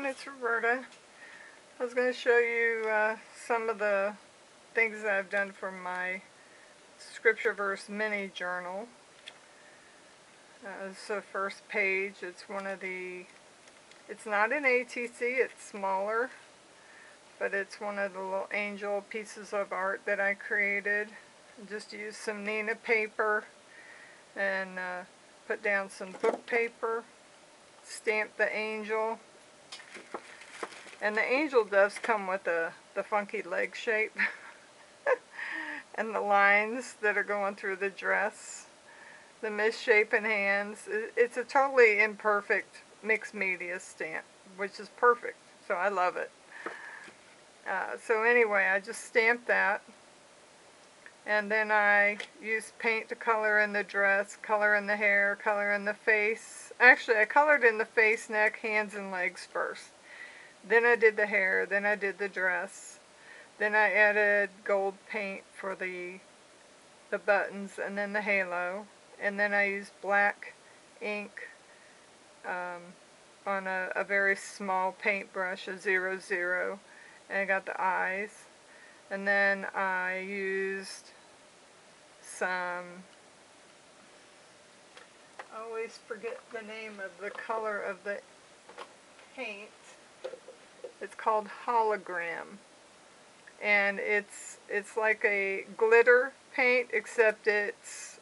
everyone, it's Roberta. I was going to show you some of the things that I've done for my Scripture Verse mini journal. This is the first page. It's not an ATC, it's smaller, but it's one of the little angel pieces of art that I created. I just used some Nina paper and put down some book paper, stamped the angel. And the angel does come with the funky leg shape and the lines that are going through the dress, the misshapen hands. It's a totally imperfect mixed media stamp, which is perfect, so I love it. So anyway, I just stamped that, and then I used paint to color in the dress, color in the hair, color in the face. Actually, I colored in the face, neck, hands, and legs first. Then I did the hair, then I did the dress, then I added gold paint for the buttons and then the halo, and then I used black ink on a very small paintbrush, a 00, and I got the eyes, and then I used some, I always forget the name of the color of the paint. It's called hologram, and it's like a glitter paint, except it's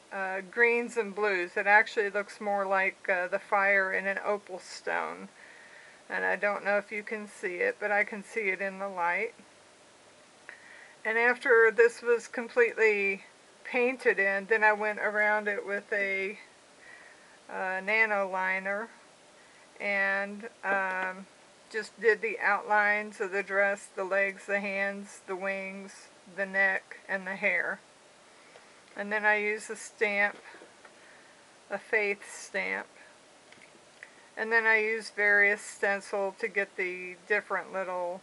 greens and blues. It actually looks more like the fire in an opal stone, and I don't know if you can see it, but I can see it in the light. And after this was completely painted in, then I went around it with a nano liner and just did the outlines of the dress, the legs, the hands, the wings, the neck, and the hair. And then I used a stamp, a faith stamp. And then I used various stencil to get the different little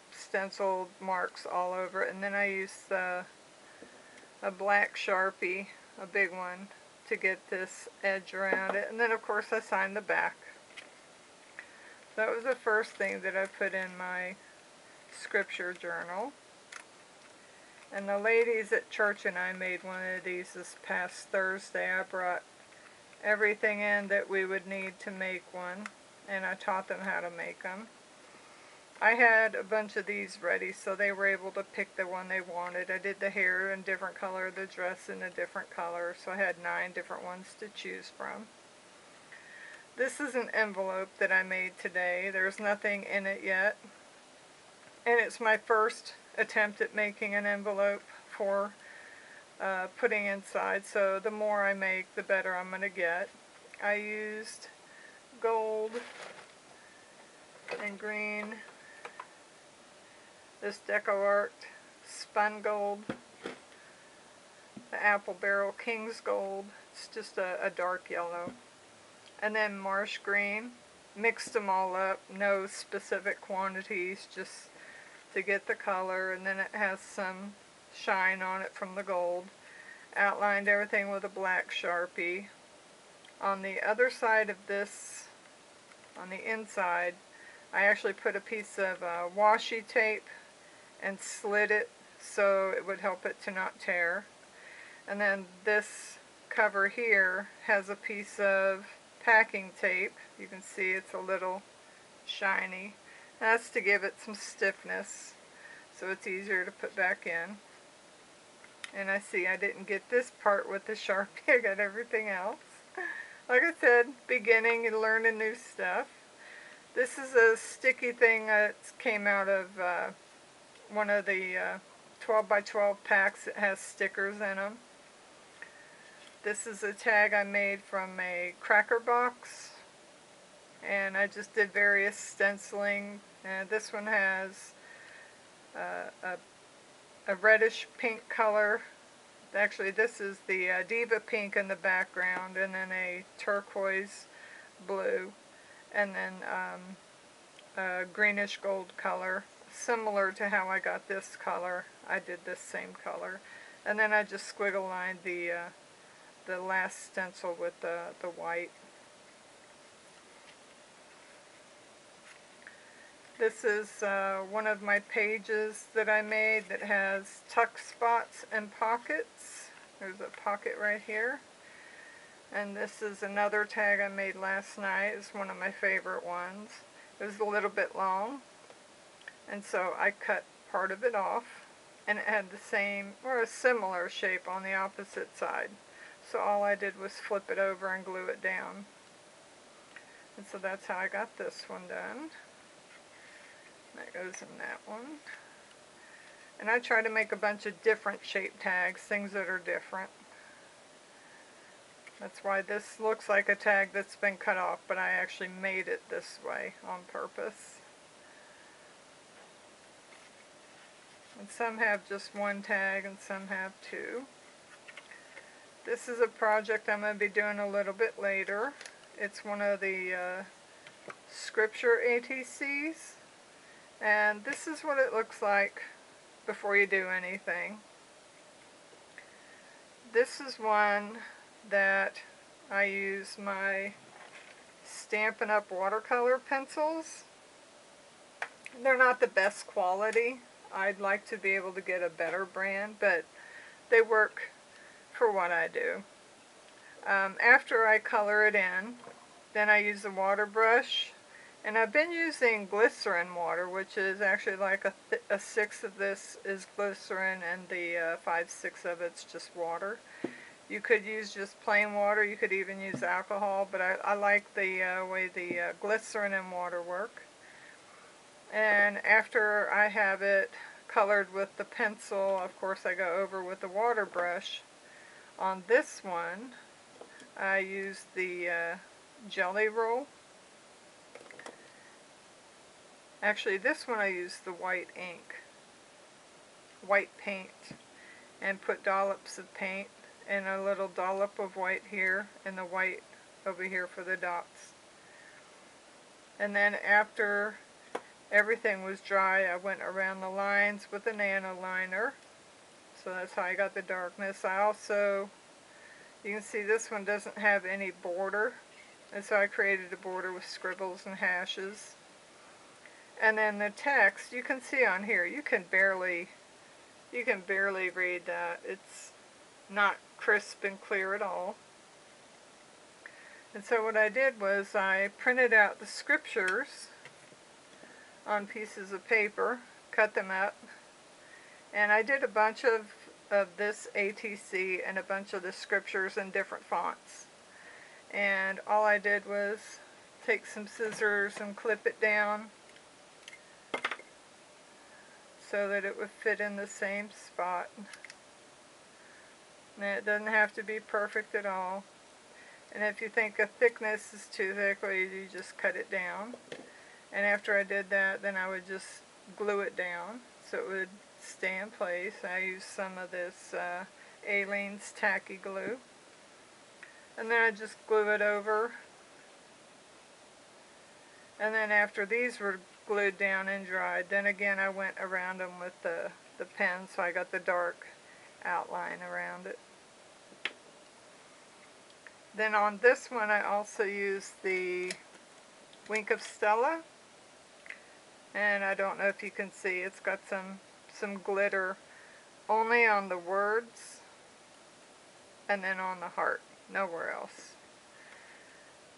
stenciled marks all over it. And then I used a black Sharpie, a big one, to get this edge around it. And then of course I signed the back. That was the first thing that I put in my scripture journal. And the ladies at church and I made one of these this past Thursday. I brought everything in that we would need to make one, and I taught them how to make them. I had a bunch of these ready, so they were able to pick the one they wanted. I did the hair in a different color, the dress in a different color, so I had 9 different ones to choose from. This is an envelope that I made today. There's nothing in it yet. And it's my first attempt at making an envelope for putting inside. So the more I make, the better I'm going to get. I used gold and green. This DecoArt spun gold. The Apple Barrel King's Gold. It's just a dark yellow. And then marsh green. Mixed them all up, no specific quantities, just to get the color. And then it has some shine on it from the gold. Outlined everything with a black Sharpie. On the other side of this, on the inside, I actually put a piece of washi tape and slid it so it would help it to not tear. And then this cover here has a piece of packing tape. You can see it's a little shiny. That's to give it some stiffness so it's easier to put back in. And I see I didn't get this part with the Sharpie. I got everything else. Like I said, beginning and learning new stuff. This is a sticky thing that came out of one of the 12 by 12 packs that has stickers in them. This is a tag I made from a cracker box, and I just did various stenciling. And this one has a reddish pink color. Actually, this is the Diva pink in the background, and then a turquoise blue, and then a greenish gold color. Similar to how I got this color, I did this same color. And then I just squiggle lined the last stencil with the white. This is one of my pages that I made that has tuck spots and pockets. There's a pocket right here. And this is another tag I made last night. It's one of my favorite ones. It was a little bit long, and so I cut part of it off, and it had the same or a similar shape on the opposite side. So all I did was flip it over and glue it down. And so that's how I got this one done. That goes in that one. And I try to make a bunch of different shape tags, things that are different. That's why this looks like a tag that's been cut off, but I actually made it this way on purpose. And some have just one tag and some have two. This is a project I'm going to be doing a little bit later. It's one of the Scripture ATCs. And this is what it looks like before you do anything. This is one that I use my Stampin' Up! Watercolor pencils. They're not the best quality. I'd like to be able to get a better brand, but they work for what I do. After I color it in, then I use a water brush, and I've been using glycerin water, which is actually like a sixth of this is glycerin and the 5/6 of it's just water. You could use just plain water, you could even use alcohol, but I like the way the glycerin and water work. And after I have it colored with the pencil, of course I go over with the water brush. On this one, I use the jelly roll. Actually, this one I use the white ink, white paint, and put dollops of paint and a little dollop of white here and the white over here for the dots. And then after everything was dry, I went around the lines with a nano liner. So that's how I got the darkness. I also, you can see this one doesn't have any border, and so I created a border with scribbles and hashes. And then the text, you can see on here, you can barely read that. It's not crisp and clear at all. And so what I did was I printed out the scriptures on pieces of paper, cut them up, and I did a bunch of this ATC and a bunch of the scriptures in different fonts. And all I did was take some scissors and clip it down so that it would fit in the same spot. And it doesn't have to be perfect at all. And if you think a thickness is too thick, well, you just cut it down. And after I did that, then I would just glue it down so it would stay in place. I used some of this Aleene's tacky glue. And then I just glue it over. And then after these were glued down and dried, then again I went around them with the pen, so I got the dark outline around it. Then on this one I also used the Wink of Stella, and I don't know if you can see, it's got some glitter only on the words and then on the heart, nowhere else.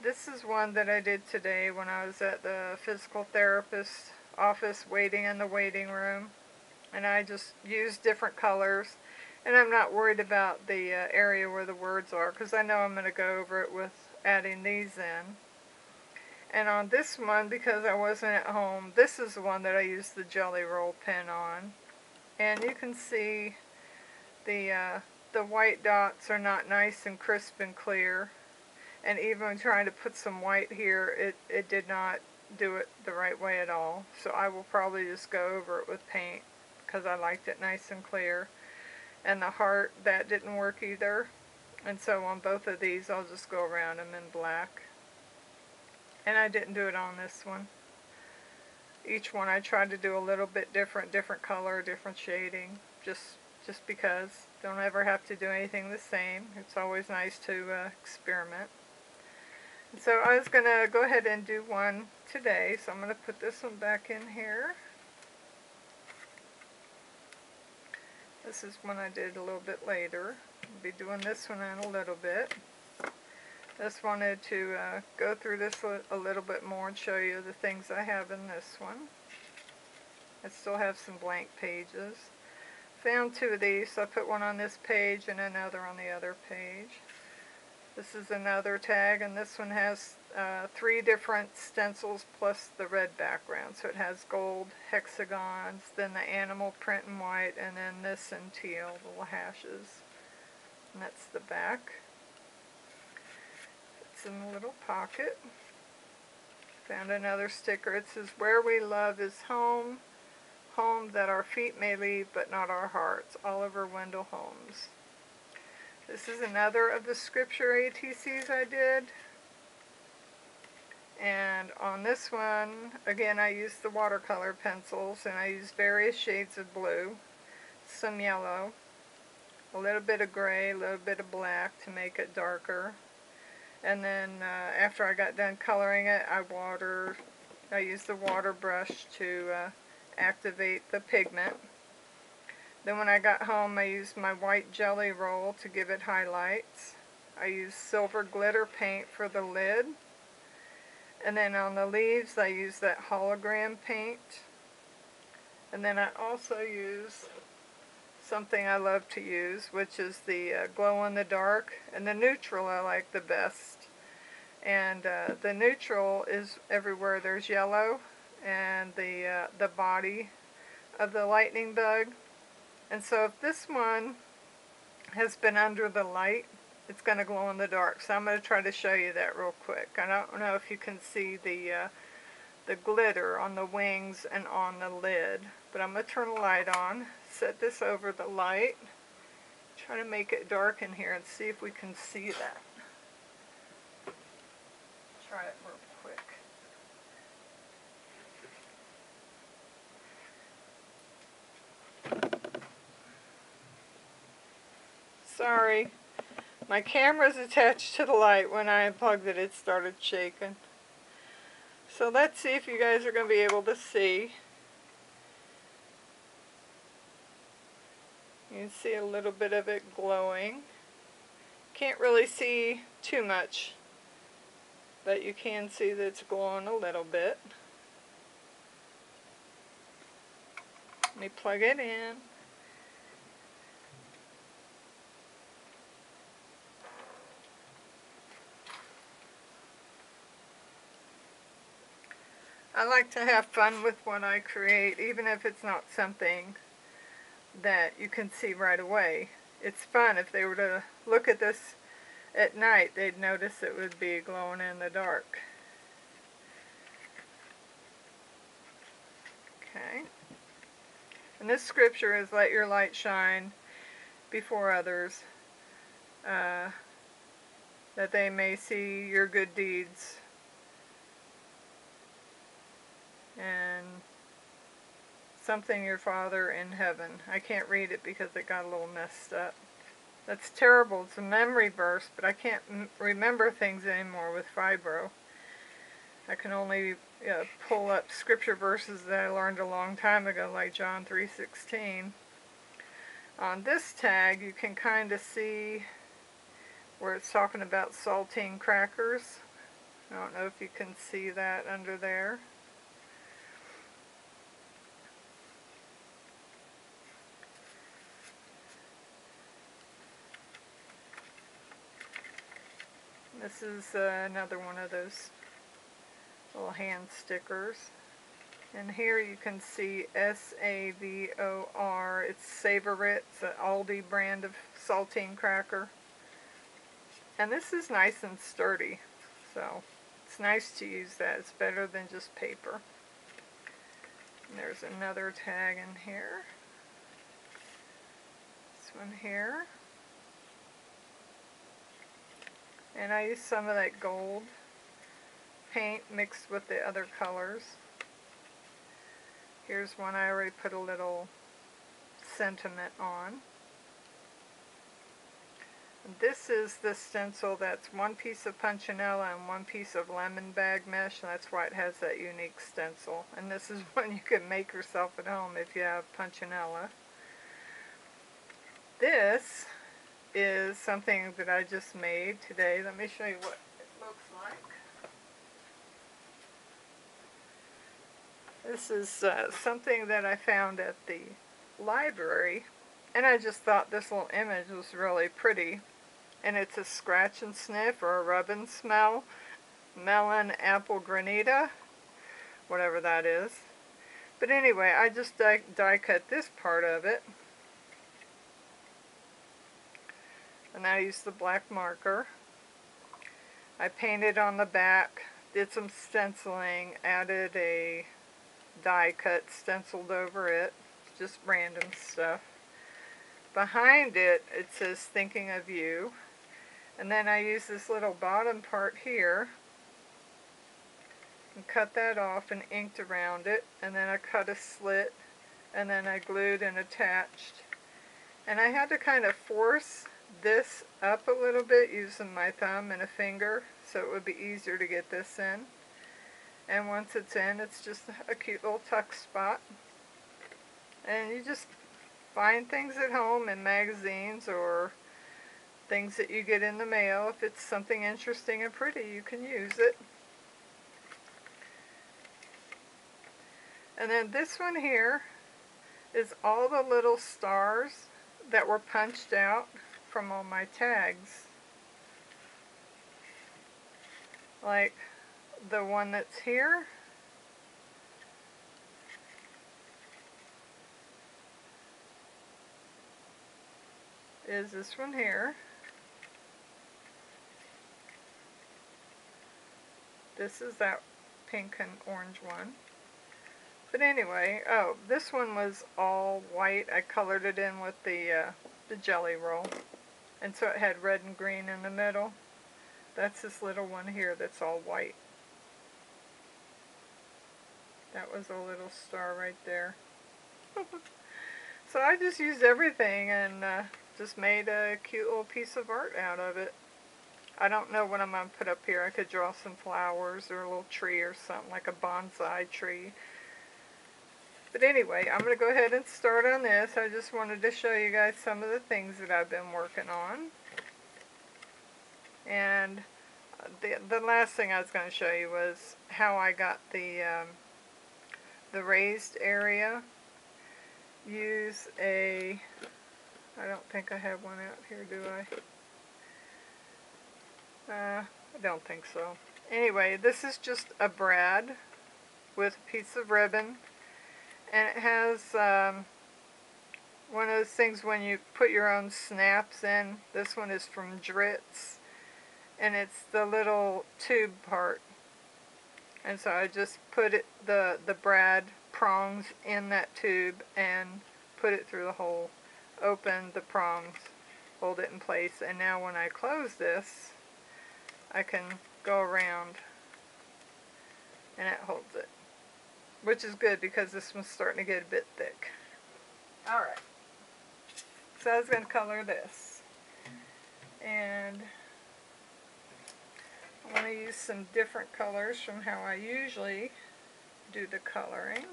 This is one that I did today when I was at the physical therapist's office waiting in the waiting room, and I just used different colors. And I'm not worried about the area where the words are, because I know I'm going to go over it with adding these in. And on this one, because I wasn't at home, this is the one that I used the jelly roll pen on. And you can see the white dots are not nice and crisp and clear. And even trying to put some white here, it did not do it the right way at all. So I will probably just go over it with paint, because I liked it nice and clear. And the heart, that didn't work either. And so on both of these, I'll just go around them in black. And I didn't do it on this one. Each one I tried to do a little bit different color, different shading, just because. Don't ever have to do anything the same. It's always nice to experiment. And so I was going to go ahead and do one today, so I'm going to put this one back in here. This is one I did a little bit later. I'll be doing this one in a little bit. Just wanted to go through this a little bit more and show you the things I have in this one. I still have some blank pages. Found two of these, so I put one on this page and another on the other page. This is another tag, and this one has 3 different stencils plus the red background. So it has gold hexagons, then the animal print in white, and then this in teal, little hashes. And that's the back. It's in the little pocket. Found another sticker. It says, "Where we love is home, home that our feet may leave, but not our hearts." Oliver Wendell Holmes. This is another of the scripture ATCs I did. And on this one, again, I used the watercolor pencils, and I used various shades of blue, some yellow, a little bit of gray, a little bit of black to make it darker. And then after I got done coloring it, I used the waterbrush to activate the pigment. Then when I got home, I used my white jelly roll to give it highlights. I used silver glitter paint for the lid. And then on the leaves, I used that hologram paint. And then I also used something I love to use, which is the glow-in-the-dark. And the neutral I like the best. And the neutral is everywhere there's yellow, and the body of the lightning bug. And so if this one has been under the light, it's going to glow in the dark. So I'm going to try to show you that real quick. I don't know if you can see the glitter on the wings and on the lid, but I'm going to turn the light on, set this over the light, try to make it dark in here and see if we can see that. Try it real quick. Sorry, my camera's attached to the light. When I unplugged it, it started shaking. So let's see if you guys are going to be able to see. You can see a little bit of it glowing. Can't really see too much, but you can see that it's glowing a little bit. Let me plug it in. I like to have fun with what I create, even if it's not something that you can see right away. It's fun. If they were to look at this at night, they'd notice it would be glowing in the dark. Okay. And this scripture is, "Let your light shine before others, that they may see your good deeds and something your Father in heaven." I can't read it because it got a little messed up. That's terrible. It's a memory verse, but I can't remember things anymore with fibro. I can only pull up scripture verses that I learned a long time ago, like John 3:16. On this tag, you can kind of see where it's talking about saltine crackers. I don't know if you can see that under there. This is another one of those little hand stickers. And here you can see SAVOR. It's Savor It. It's an Aldi brand of saltine cracker. And this is nice and sturdy, so it's nice to use that. It's better than just paper. And there's another tag in here. This one here. And I used some of that gold paint mixed with the other colors. Here's one I already put a little sentiment on. This is the stencil that's one piece of punchinella and one piece of lemon bag mesh, and that's why it has that unique stencil. And this is one you can make yourself at home if you have punchinella. This is something that I just made today. Let me show you what it looks like. This is something that I found at the library, and I just thought this little image was really pretty. And it's a scratch and sniff or a rub and smell melon apple granita, whatever that is. But anyway, I just die cut this part of it, and I used the black marker. I painted on the back, did some stenciling, added a die cut stenciled over it, just random stuff. Behind it, it says thinking of you. And then I use this little bottom part here and cut that off and inked around it. And then I cut a slit and then I glued and attached. And I had to kind of force this up a little bit using my thumb and a finger so it would be easier to get this in. And once it's in, it's just a cute little tuck spot. And you just find things at home in magazines or things that you get in the mail. If it's something interesting and pretty, you can use it. And then this one here is all the little stars that were punched out from all my tags. Like the one that's here. Is this one here. This is that pink and orange one. But anyway, oh, this one was all white. I colored it in with the jelly roll. And so it had red and green in the middle. That's this little one here that's all white. That was a little star right there. So I just used everything and just made a cute little piece of art out of it. I don't know what I'm going to put up here. I could draw some flowers or a little tree or something, like a bonsai tree. But anyway, I'm going to go ahead and start on this. I just wanted to show you guys some of the things that I've been working on. And the last thing I was going to show you was how I got the raised area. Use a, I don't think I have one out here, do I? I don't think so. Anyway, this is just a brad with a piece of ribbon, and it has one of those things when you put your own snaps in. This one is from Dritz, and it's the little tube part. And so I just put it, the brad prongs in that tube and put it through the hole, open the prongs, hold it in place, and now when I close this, I can go around and it holds it, which is good because this one's starting to get a bit thick. Alright, so I was going to color this, and I want to use some different colors from how I usually do the coloring.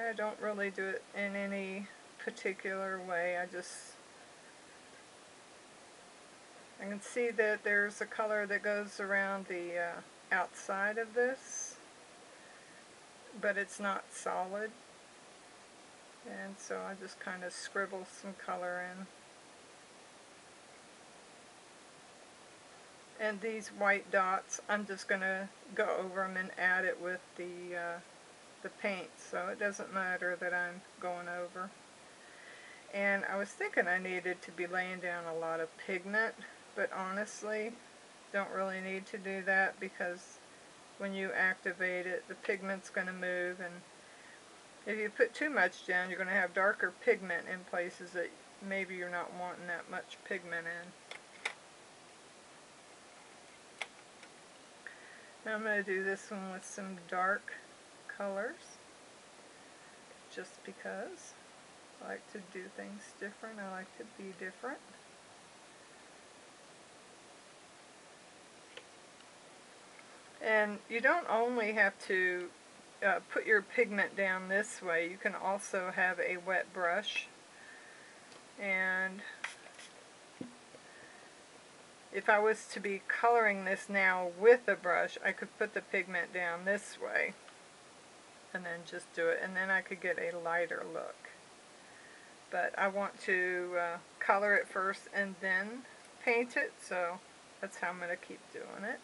I don't really do it in any particular way. I can see that there's a color that goes around the outside of this, but it's not solid, and so I just kind of scribble some color in. And these white dots, I'm just going to go over them and add it with the paint, so it doesn't matter that I'm going over. And I was thinking I needed to be laying down a lot of pigment, but honestly, don't really need to do that because when you activate it, the pigment's going to move, and if you put too much down, you're going to have darker pigment in places that maybe you're not wanting that much pigment in. Now I'm going to do this one with some dark colors, just because. I like to do things different. I like to be different. And you don't only have to put your pigment down this way. You can also have a wet brush. And if I was to be coloring this now with a brush, I could put the pigment down this way and then just do it, and then I could get a lighter look. But I want to color it first and then paint it, so that's how I'm going to keep doing it.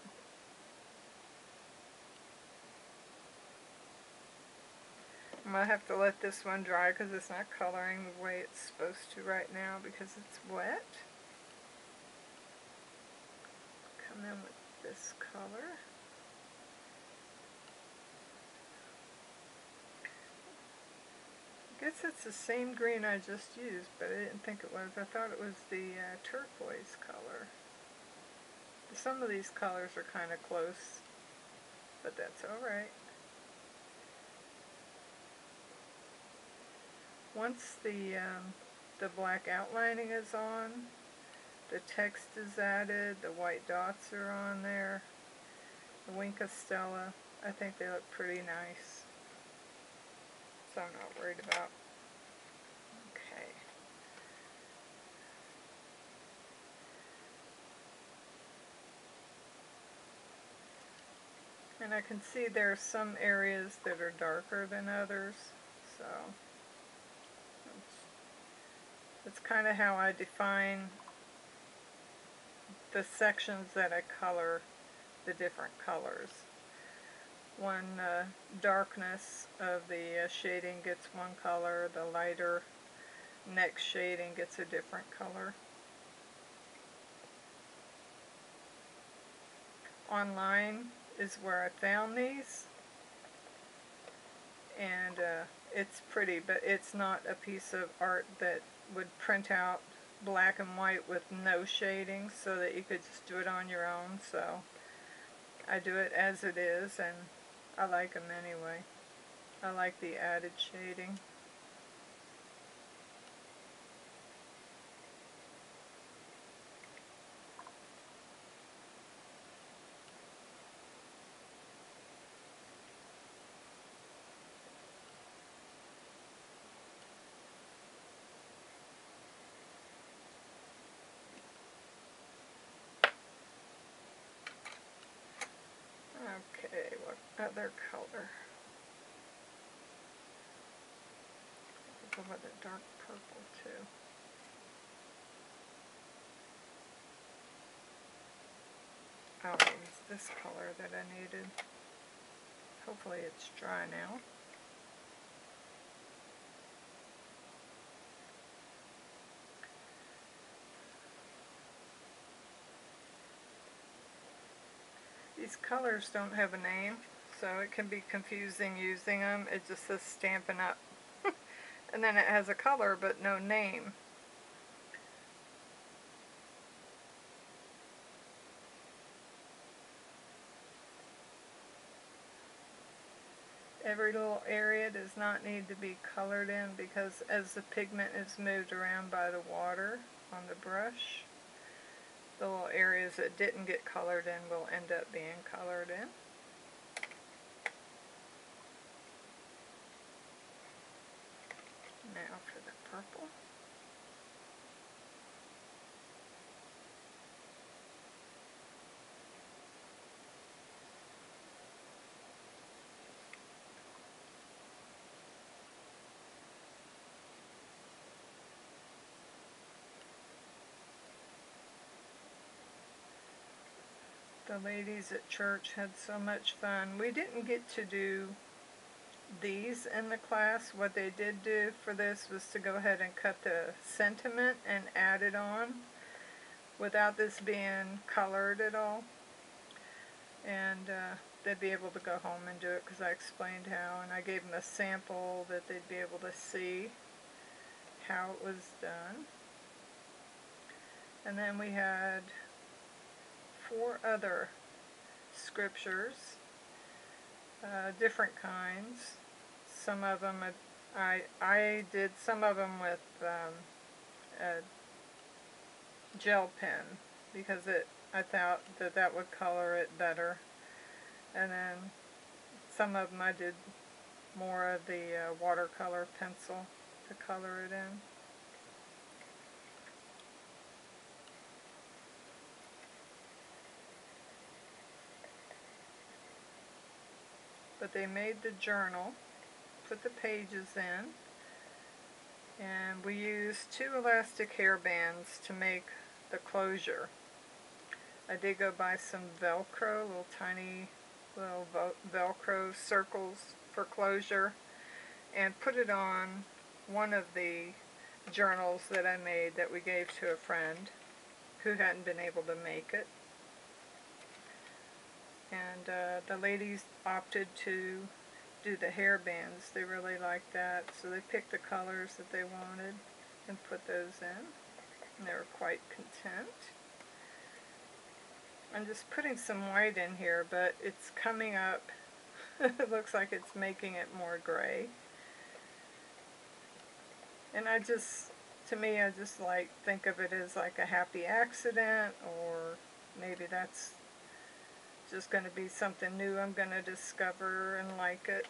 I'm going to have to let this one dry because it's not coloring the way it's supposed to right now because it's wet. Come in with this color. I guess it's the same green I just used, but I didn't think it was. I thought it was the turquoise color. Some of these colors are kind of close, but that's alright. Once the black outlining is on, the text is added, the white dots are on there, the Wink of Stella, I think they look pretty nice. So I'm not worried about. Okay. And I can see there are some areas that are darker than others, so that's kind of how I define the sections that I color the different colors. One darkness of the shading gets one color, the lighter next shading gets a different color. Online is where I found these, and it's pretty, but it's not a piece of art that would print out black and white with no shading so that you could just do it on your own, so I do it as it is, and I like them anyway. I like the added shading. Okay, what other color? I'll go with a dark purple too. Oh, it was this color that I needed. Hopefully it's dry now. These colors don't have a name, so it can be confusing using them. It just says Stampin' Up. And then it has a color but no name. Every little area does not need to be colored in because as the pigment is moved around by the water on the brush, the little areas that didn't get colored in will end up being colored in. Now for the purple. The ladies at church had so much fun. We didn't get to do these in the class. What they did do for this was to go ahead and cut the sentiment and add it on without this being colored at all. And they'd be able to go home and do it because I explained how, and I gave them a sample that they'd be able to see how it was done. And then we had 4 other scriptures, different kinds. Some of them I did some of them with a gel pen because I thought that would color it better. And then some of them I did more of the watercolor pencil to color it in. But they made the journal, put the pages in, and we used 2 elastic hair bands to make the closure. I did go buy some Velcro, little tiny little Velcro circles for closure, and put it on one of the journals that I made that we gave to a friend who hadn't been able to make it. And the ladies opted to do the hair bands. They really liked that, so they picked the colors that they wanted and put those in, and they were quite content. I'm just putting some white in here, but it's coming up. It looks like it's making it more gray. And to me, I just like think of it as like a happy accident, or maybe that's just going to be something new I'm going to discover and like it.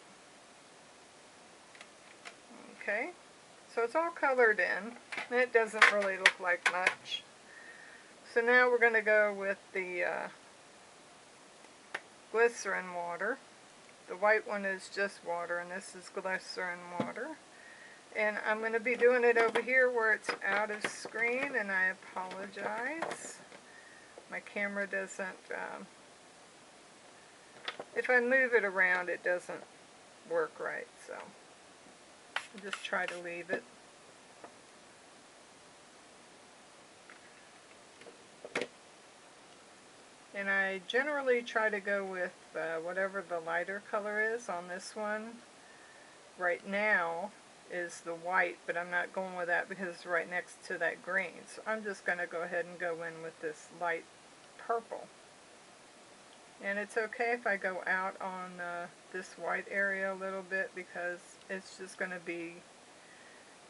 Okay, so it's all colored in. It doesn't really look like much. So now we're going to go with the glycerin water. The white one is just water, and this is glycerin water. And I'm going to be doing it over here where it's out of screen, and I apologize. My camera doesn't, if I move it around, it doesn't work right, so I'll just try to leave it. And I generally try to go with whatever the lighter color is on this one. Right now is the white, but I'm not going with that because it's right next to that green. So I'm just going to go ahead and go in with this light purple. And it's okay if I go out on this white area a little bit because it's just going to be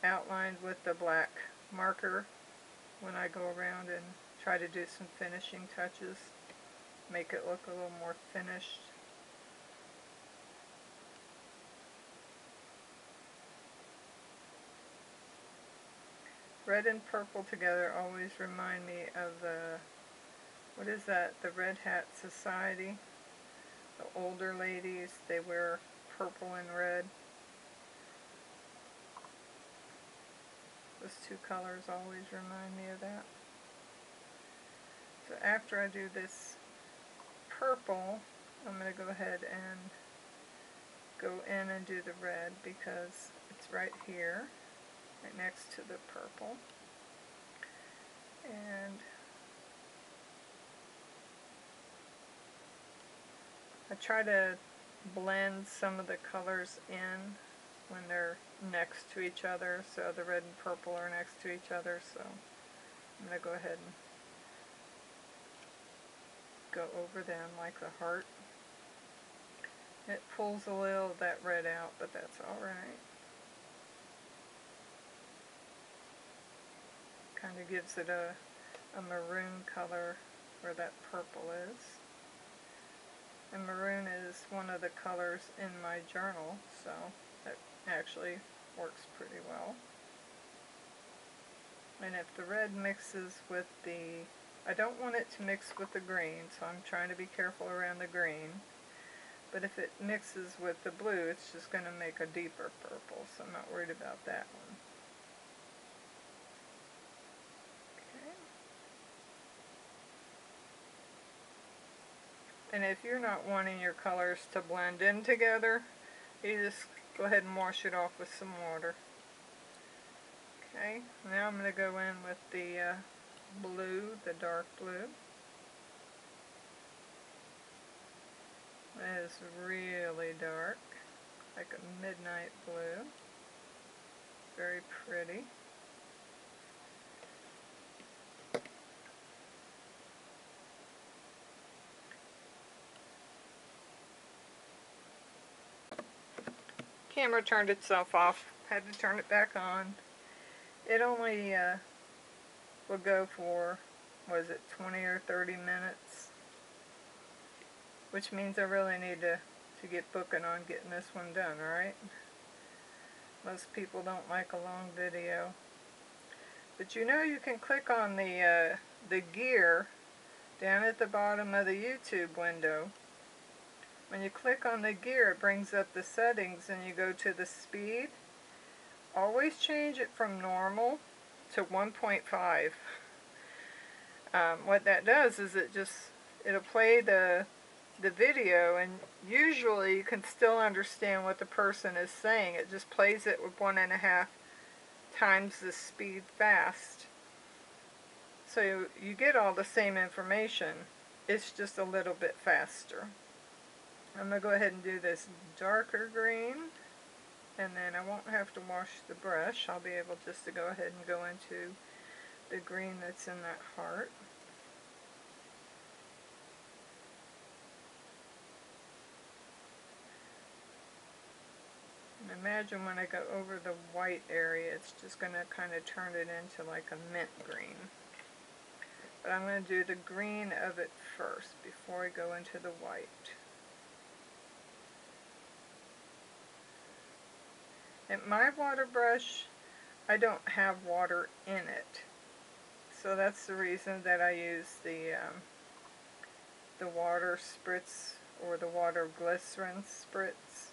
outlined with the black marker when I go around and try to do some finishing touches. Make it look a little more finished. Red and purple together always remind me of the, what is that, the Red Hat Society. The older ladies, they wear purple and red. Those 2 colors always remind me of that. So after I do this purple, I'm going to go ahead and go in and do the red because it's right here, right next to the purple. And I try to blend some of the colors in when they're next to each other, so the red and purple are next to each other, so I'm going to go ahead and go over them like the heart. It pulls a little of that red out, but that's alright. Kind of gives it a maroon color where that purple is. And maroon is one of the colors in my journal, so that actually works pretty well. And if the red mixes with the, I don't want it to mix with the green, so I'm trying to be careful around the green. But if it mixes with the blue, it's just going to make a deeper purple, so I'm not worried about that one. Okay. And if you're not wanting your colors to blend in together, you just go ahead and wash it off with some water. Okay, now I'm going to go in with the blue, the dark blue. It is really dark, like a midnight blue. Very pretty. Camera turned itself off. had to turn it back on. It only will go for, was it 20 or 30 minutes? Which means I really need to get booking on getting this one done, right? Most people don't like a long video. But you know, you can click on the gear down at the bottom of the YouTube window. When you click on the gear, it brings up the settings and you go to the speed. Always change it from normal to 1.5. What that does is it'll play the video, and usually you can still understand what the person is saying. It just plays it with 1.5 times the speed fast. So you get all the same information. It's just a little bit faster. I'm going to go ahead and do this darker green, and then I won't have to wash the brush. I'll be able just to go ahead and go into the green that's in that heart. And imagine when I go over the white area, it's just going to kind of turn it into like a mint green. But I'm going to do the green of it first before I go into the white. And my water brush, I don't have water in it. So that's the reason that I use the water spritz or the water glycerin spritz.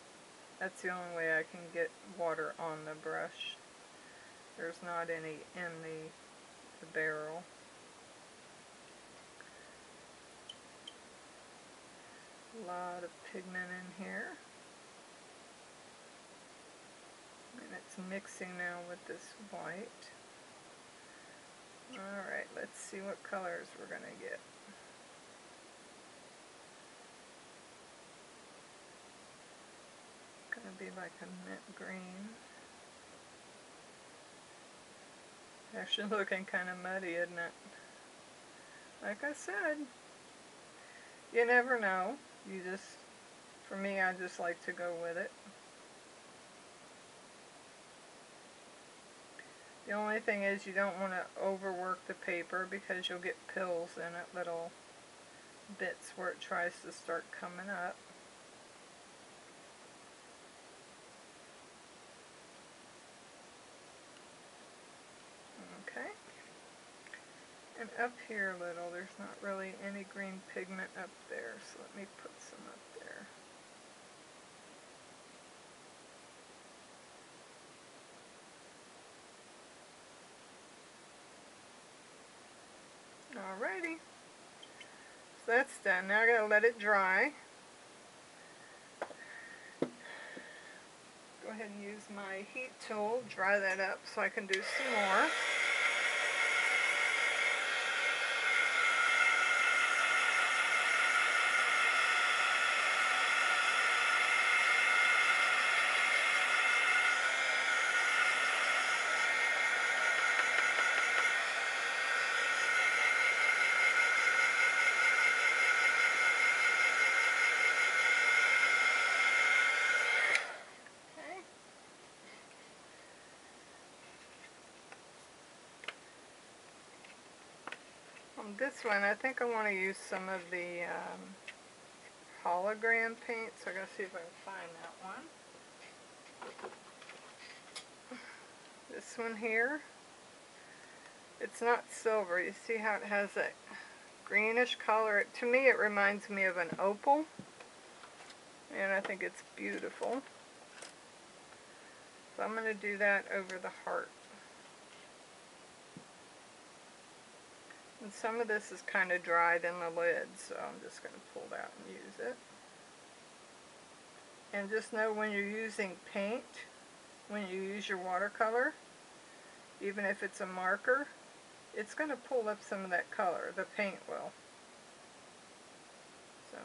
That's the only way I can get water on the brush. There's not any in the barrel. A lot of pigment in here. And it's mixing now with this white. Alright, let's see what colors we're going to get. Going to be like a mint green. Actually looking kind of muddy, isn't it? Like I said, you never know. For me, I just like to go with it. The only thing is you don't want to overwork the paper because you'll get pills in it, little bits where it tries to start coming up. Okay. And up here a little, there's not really any green pigment up there, so let me put some up there. Alrighty, so that's done. Now I gotta let it dry. Go ahead and use my heat tool, dry that up so I can do some more. This one, I think I want to use some of the hologram paint, so I gotta see if I can find that one. This one here, it's not silver. You see how it has that greenish color? To me, it reminds me of an opal, and I think it's beautiful. So I'm going to do that over the heart. And some of this is kind of dried in the lid, so I'm just going to pull that and use it. And just know when you're using paint, when you use your watercolor, even if it's a marker, it's going to pull up some of that color. The paint will. So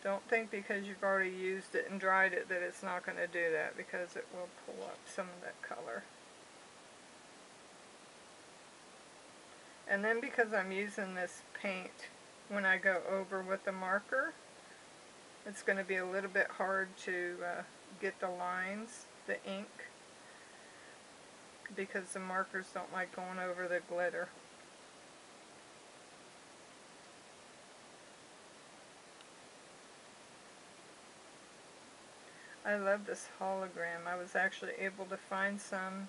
don't think because you've already used it and dried it that it's not going to do that, because it will pull up some of that color. And then because I'm using this paint when I go over with the marker, it's going to be a little bit hard to get the lines. the ink because the markers don't like going over the glitter. I love this hologram. I was actually able to find some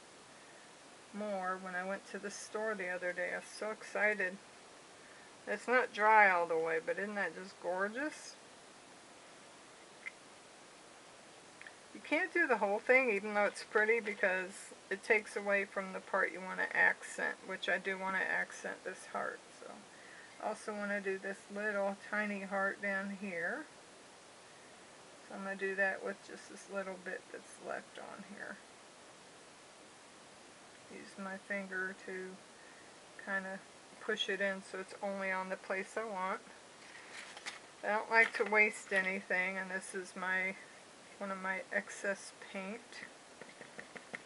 more when I went to the store the other day. I was so excited. It's not dry all the way, but isn't that just gorgeous? You can't do the whole thing even though it's pretty because it takes away from the part you want to accent, which I do want to accent this heart. So I also want to do this little tiny heart down here. So I'm going to do that with just this little bit that's left on here. Use my finger to kind of push it in so it's only on the place I want. I don't like to waste anything, and this is one of my excess paint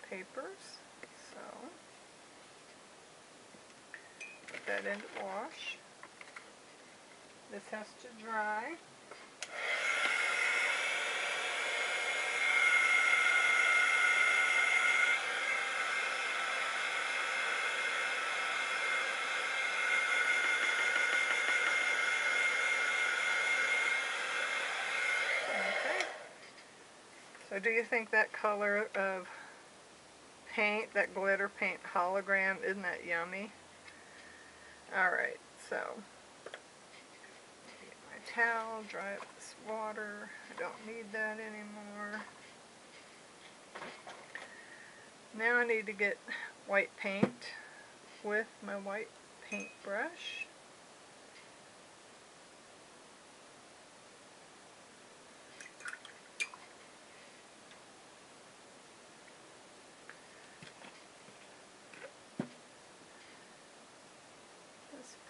papers. So put that into wash. This has to dry. So do you think that color of paint, that glitter paint hologram, isn't that yummy? Alright, so get my towel, dry up this water. I don't need that anymore. Now I need to get white paint with my white paintbrush.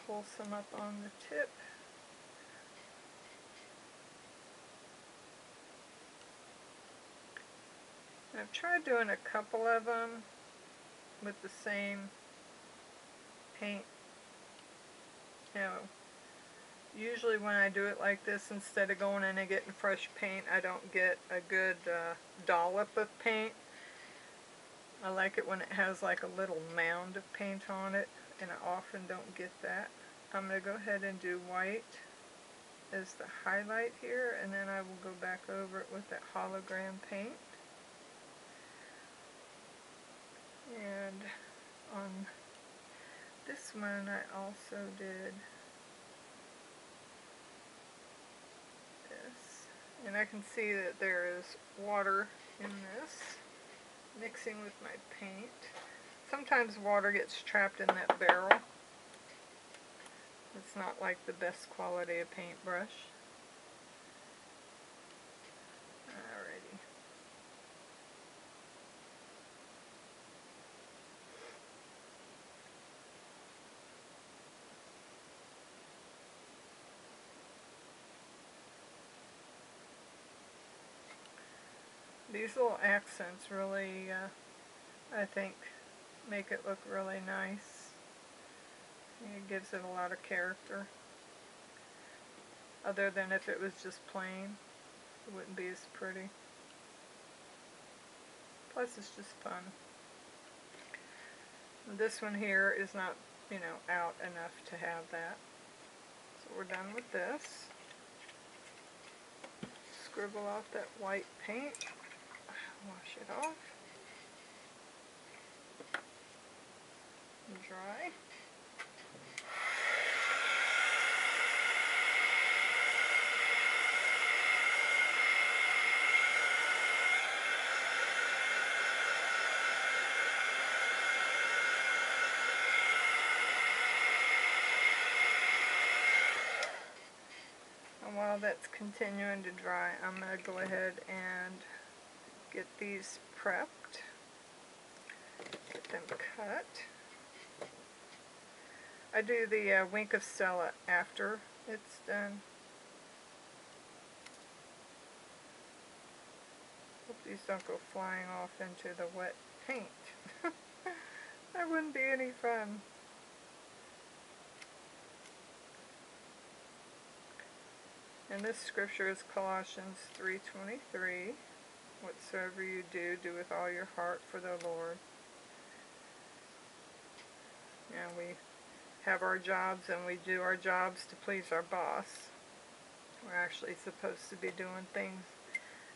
Pull some up on the tip. I've tried doing a couple of them with the same paint. You know, usually when I do it like this, instead of going in and getting fresh paint, I don't get a good dollop of paint. I like it when it has like a little mound of paint on it, and I often don't get that. I'm going to go ahead and do white as the highlight here, and then I will go back over it with that hologram paint. And on this one I also did this, and I can see that there is water in this mixing with my paint. Sometimes water gets trapped in that barrel. It's not like the best quality of paintbrush. Alrighty. These little accents really, I think, make it look really nice. It gives it a lot of character. Other than if it was just plain, it wouldn't be as pretty. Plus it's just fun. And this one here is not, you know, out enough to have that. So we're done with this. Scribble off that white paint. Wash it off. And dry. And while that's continuing to dry, I'm going to go ahead and get these prepped, get them cut. I do the Wink of Stella after it's done. Hope these don't go flying off into the wet paint. That wouldn't be any fun. And this scripture is Colossians 3:23. Whatsoever you do, do with all your heart for the Lord. And we have our jobs, and we do our jobs to please our boss. We're actually supposed to be doing things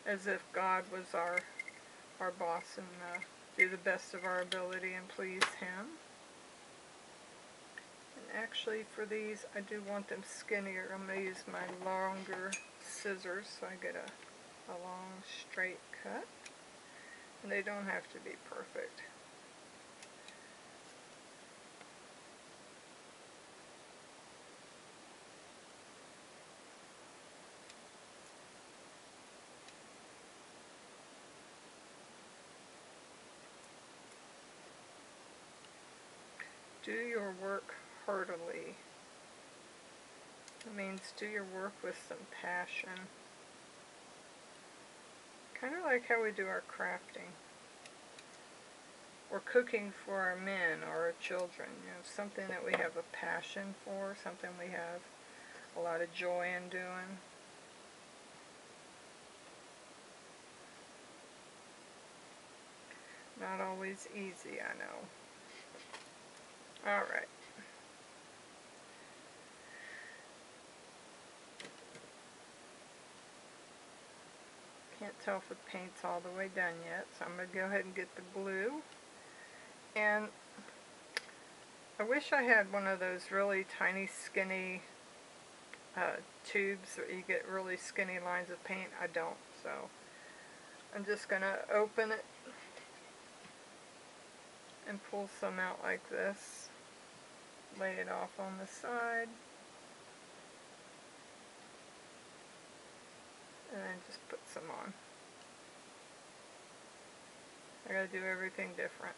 as if God was our boss, and do the best of our ability and please Him. And actually for these, I do want them skinnier. I'm going to use my longer scissors so I get a long straight cut. And they don't have to be perfect. Do your work heartily. It means do your work with some passion. Kind of like how we do our crafting. Or cooking for our men or our children. You know, something that we have a passion for, something we have a lot of joy in doing. Not always easy, I know. Alright. Can't tell if the paint's all the way done yet, so I'm going to go ahead and get the blue. And I wish I had one of those really tiny, skinny tubes where you get really skinny lines of paint. I don't, so I'm just going to open it and pull some out like this. Lay it off on the side. And then just put some on. I gotta do everything different.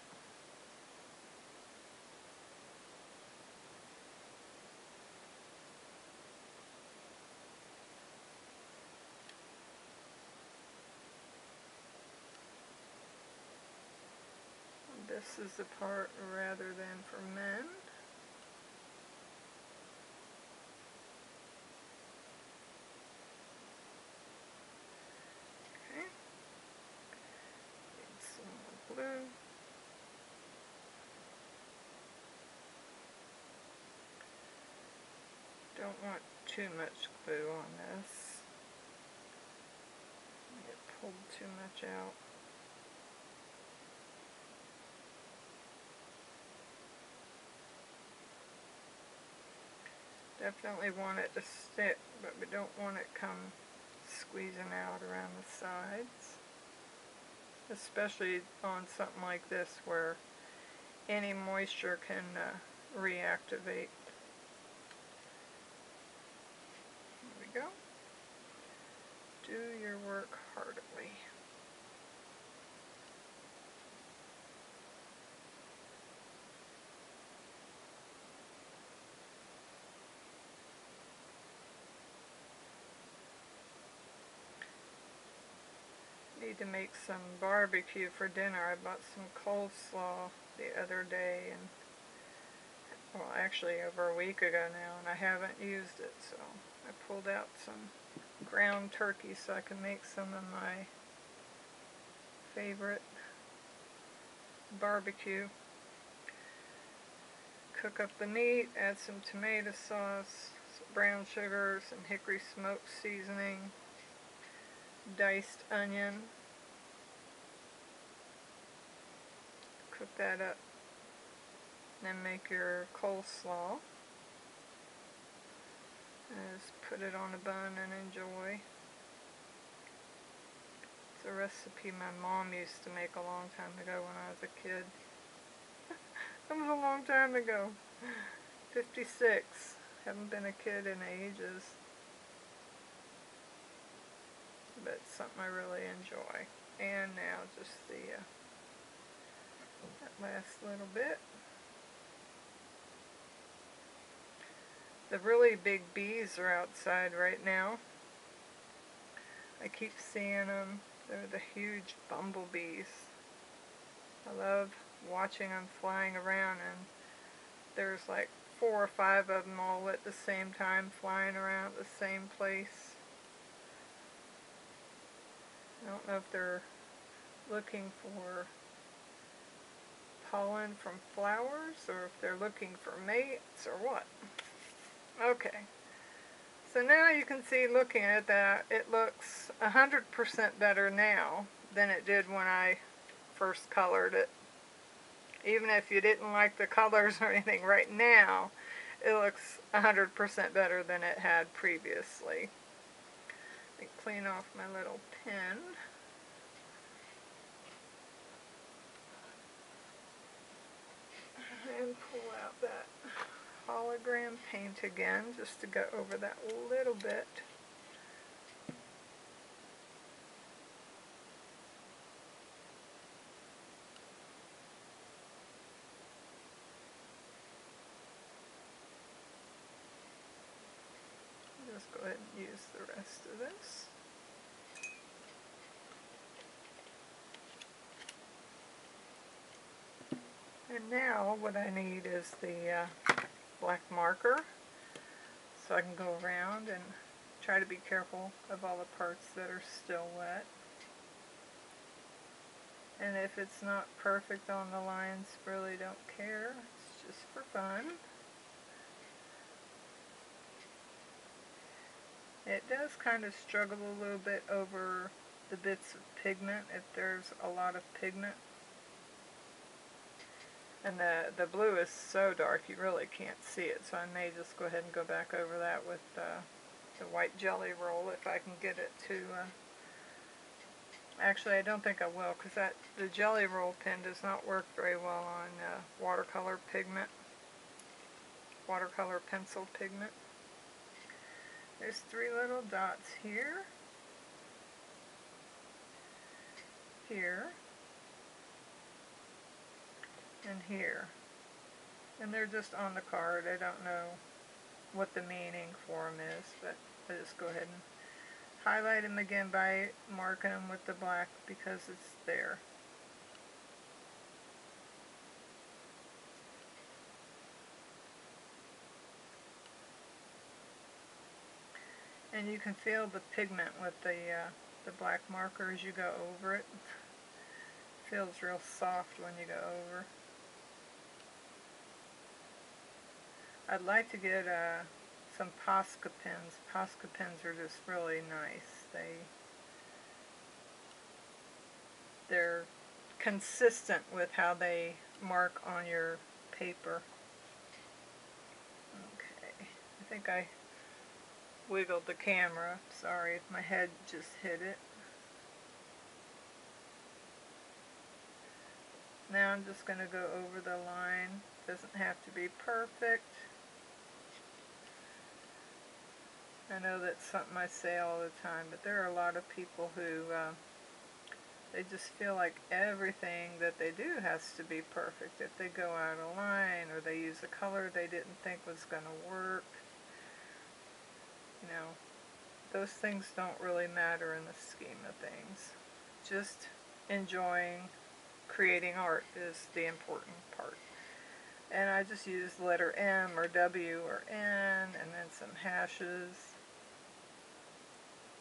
This is the part rather than for men. Okay. Need some more blue. Don't want too much glue on this. It pulled too much out. Definitely want it to stick, but we don't want it come squeezing out around the sides. Especially on something like this where any moisture can reactivate. There we go. Do your work heartily. Need to make some barbecue for dinner. I bought some coleslaw the other day, and well, actually over a week ago now, and I haven't used it, so I pulled out some ground turkey so I can make some of my favorite barbecue. Cook up the meat, add some tomato sauce, some brown sugar, some hickory smoked seasoning, diced onion. Cook that up. Then make your coleslaw. And just put it on a bun and enjoy. It's a recipe my mom used to make a long time ago when I was a kid. That was a long time ago. 56. Haven't been a kid in ages. But it's something I really enjoy. And now just the that last little bit. The really big bees are outside right now. I keep seeing them. They're the huge bumblebees. I love watching them flying around, and there's like 4 or 5 of them all at the same time flying around at the same place. I don't know if they're looking for pollen from flowers, or if they're looking for mates, or what. Okay, so now you can see, looking at that, it looks 100% better now than it did when I first colored it. Even if you didn't like the colors or anything right now, it looks 100% better than it had previously. Let me clean off my little pen. And pull out that hologram paint again, just to go over that a little bit. Just go ahead and use the rest of this. And now what I need is the black marker, so I can go around and try to be careful of all the parts that are still wet. And if it's not perfect on the lines, really don't care. It's just for fun. It does kind of struggle a little bit over the bits of pigment if there's a lot of pigment. And the blue is so dark you really can't see it, so I may just go ahead and go back over that with the white jelly roll if I can get it to... Actually, I don't think I will, because the jelly roll pen does not work very well on watercolor pigment, watercolor pencil pigment. There's 3 little dots here, here, and here. And they're just on the card. I don't know what the meaning for them is, but I just go ahead and highlight them again by marking them with the black because it's there. And you can feel the pigment with the black marker as you go over it. It feels real soft when you go over. I'd like to get some Posca pens. Posca pens are just really nice. They're consistent with how they mark on your paper. Okay, I think I wiggled the camera. Sorry if my head just hit it. Now I'm just going to go over the line. Doesn't have to be perfect. I know that's something I say all the time, but there are a lot of people who they just feel like everything that they do has to be perfect. If they go out of line or they use a color they didn't think was going to work, you know, those things don't really matter in the scheme of things. Just enjoying creating art is the important part. And I just use the letter M or W or N and then some hashes.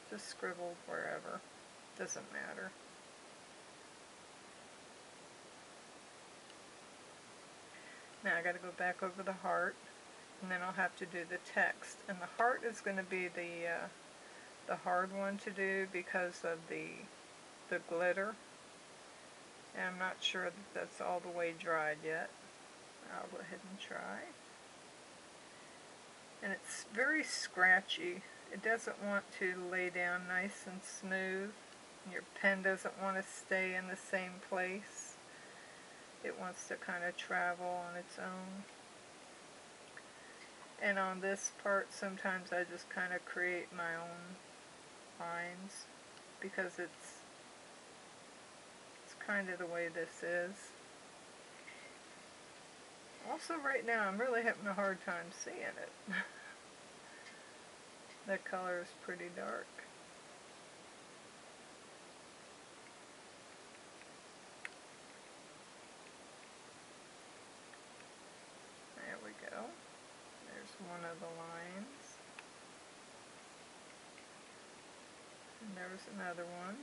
Just scribbled wherever. Doesn't matter. Now I got to go back over the heart, and then I'll have to do the text. And the heart is going to be the hard one to do because of the glitter. And I'm not sure that that's all the way dried yet. I'll go ahead and try. And it's very scratchy. It doesn't want to lay down nice and smooth. Your pen doesn't want to stay in the same place. It wants to kind of travel on its own. And on this part, sometimes I just kind of create my own lines because it's kind of the way this is. Also, right now, I'm really having a hard time seeing it. That color is pretty dark. There we go. There's one of the lines. And there's another one.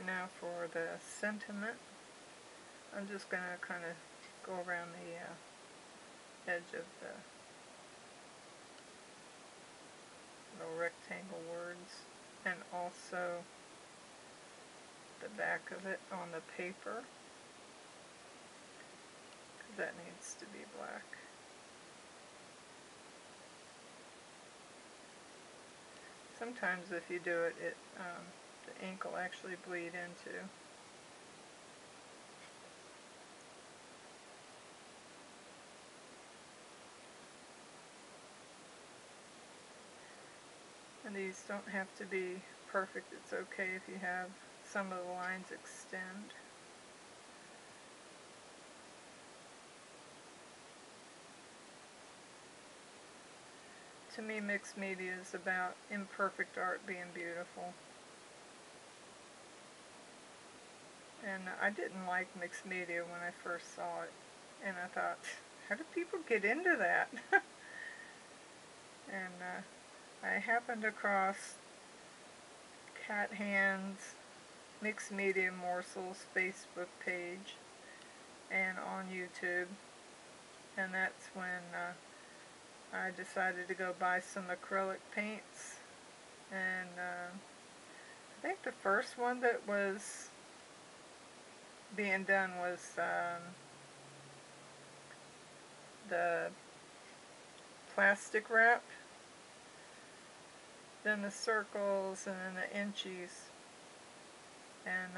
And now for the sentiment, I'm just going to kind of go around the edge of the little rectangle words, and also the back of it on the paper, because that needs to be black. Sometimes if you do it, the ink will actually bleed into. And these don't have to be perfect. It's okay if you have some of the lines extend. To me, mixed media is about imperfect art being beautiful. And I didn't like mixed media when I first saw it. And I thought, how do people get into that? And I happened across Cat Hands Mixed Media Morsels Facebook page and on YouTube. And that's when I decided to go buy some acrylic paints. And I think the first one that was being done was the plastic wrap, then the circles, and then the inchies. And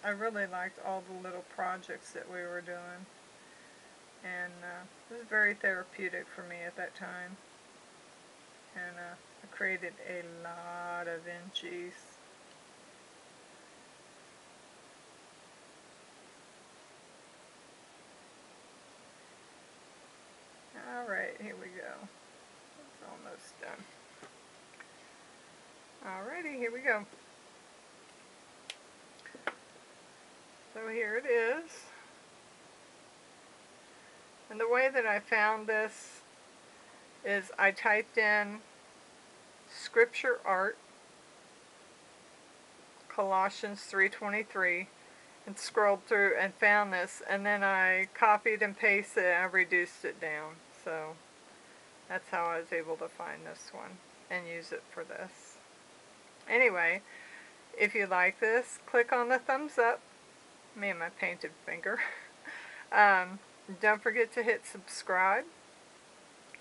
I really liked all the little projects that we were doing. And it was very therapeutic for me at that time. And I created a lot of inchies. Alright, here we go. It's almost done. Alrighty, here we go. So here it is. And the way that I found this is I typed in Scripture Art, Colossians 3:23, and scrolled through and found this, and then I copied and pasted and I reduced it down. So that's how I was able to find this one and use it for this. Anyway, if you like this, click on the thumbs up. Me and my painted finger. Don't forget to hit subscribe.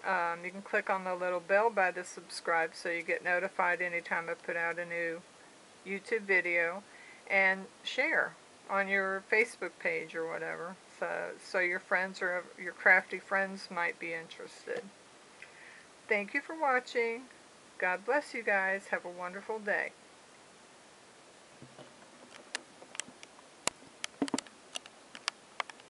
You can click on the little bell by the subscribe so you get notified anytime I put out a new YouTube video, and share on your Facebook page or whatever, so your friends or your crafty friends might be interested. Thank you for watching. God bless you guys. Have a wonderful day.